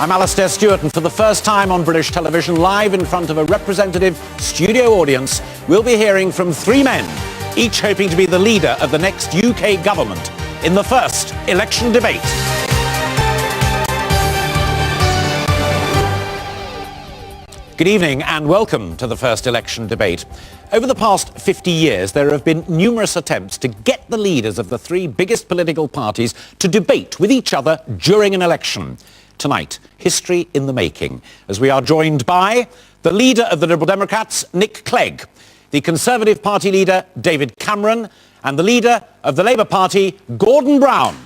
I'm Alastair Stewart, and for the first time on British television, live in front of a representative studio audience, we'll be hearing from three men, each hoping to be the leader of the next UK government in the first election debate. Good evening and welcome to the first election debate. Over the past 50 years, there have been numerous attempts to get the leaders of the three biggest political parties to debate with each other during an election. Tonight, history in the making, as we are joined by the leader of the Liberal Democrats, Nick Clegg, the Conservative Party leader, David Cameron, and the leader of the Labour Party, Gordon Brown.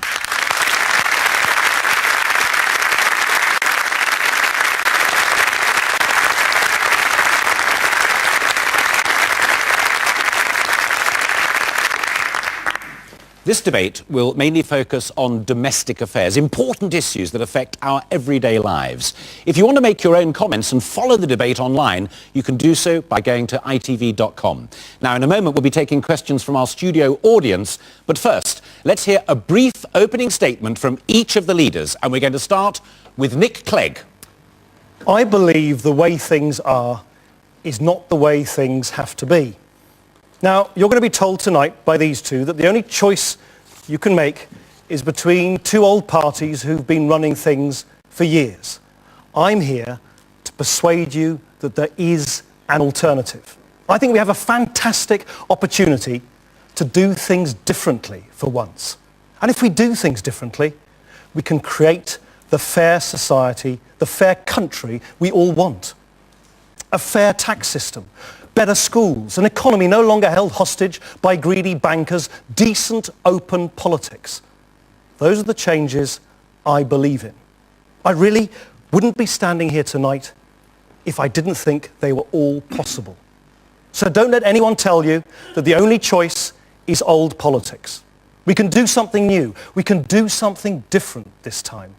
This debate will mainly focus on domestic affairs, important issues that affect our everyday lives. If you want to make your own comments and follow the debate online, you can do so by going to itv.com. Now, in a moment, we'll be taking questions from our studio audience. But first, let's hear a brief opening statement from each of the leaders. And we're going to start with Nick Clegg. I believe the way things are is not the way things have to be. Now, you're going to be told tonight by these two that the only choice you can make is between two old parties who've been running things for years. I'm here to persuade you that there is an alternative. I think we have a fantastic opportunity to do things differently for once. And if we do things differently, we can create the fair society, the fair country we all want. A fair tax system, better schools, an economy no longer held hostage by greedy bankers, decent, open politics. Those are the changes I believe in. I really wouldn't be standing here tonight if I didn't think they were all possible. So don't let anyone tell you that the only choice is old politics. We can do something new. We can do something different this time.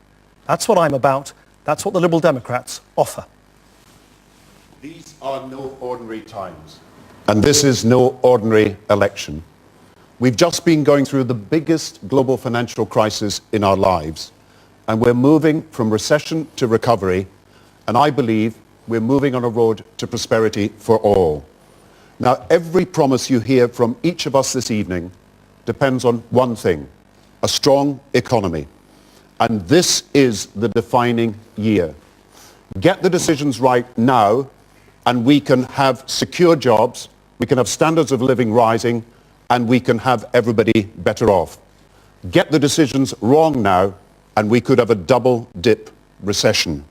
That's what I'm about. That's what the Liberal Democrats offer. These are no ordinary times, and this is no ordinary election. We've just been going through the biggest global financial crisis in our lives, and we're moving from recession to recovery, and I believe we're moving on a road to prosperity for all. Now, every promise you hear from each of us this evening depends on one thing: a strong economy. And this is the defining year. Get the decisions right now, and we can have secure jobs, we can have standards of living rising, and we can have everybody better off. Get the decisions wrong now, and we could have a double dip recession.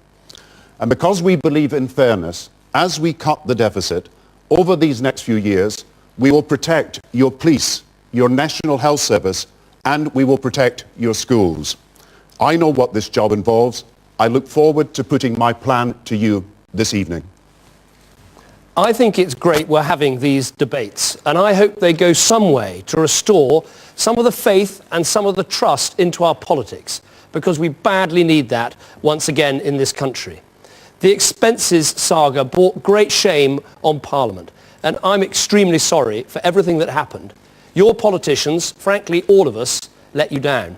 And because we believe in fairness, as we cut the deficit over these next few years, we will protect your police, your National Health Service, and we will protect your schools. I know what this job involves. I look forward to putting my plan to you this evening. I think it's great we're having these debates, and I hope they go some way to restore some of the faith and some of the trust into our politics, because we badly need that once again in this country. The expenses saga brought great shame on Parliament, and I'm extremely sorry for everything that happened. Your politicians, frankly all of us, let you down.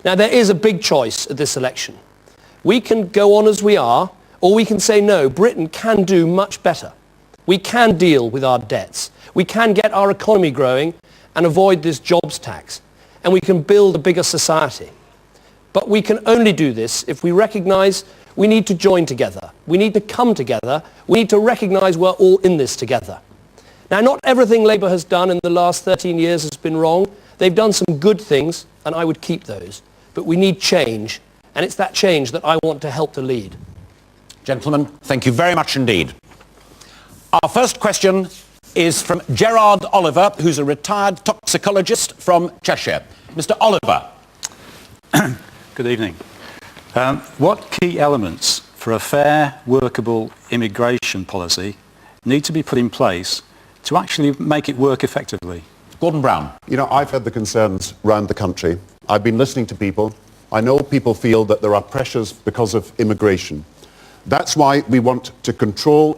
Now, there is a big choice at this election. We can go on as we are, or we can say no, Britain can do much better. We can deal with our debts. We can get our economy growing and avoid this jobs tax. And we can build a bigger society. But we can only do this if we recognise we need to join together. We need to come together. We need to recognise we're all in this together. Now, not everything Labour has done in the last 13 years has been wrong. They've done some good things, and I would keep those. But we need change, and it's that change that I want to help to lead. Gentlemen, thank you very much indeed. Our first question is from Gerard Oliver, who's a retired toxicologist from Cheshire. Mr. Oliver. Good evening. What key elements for a fair, workable immigration policy need to be put in place to actually make it work effectively? Gordon Brown. You know, I've had the concerns around the country. I've been listening to people. I know people feel that there are pressures because of immigration. That's why we want to control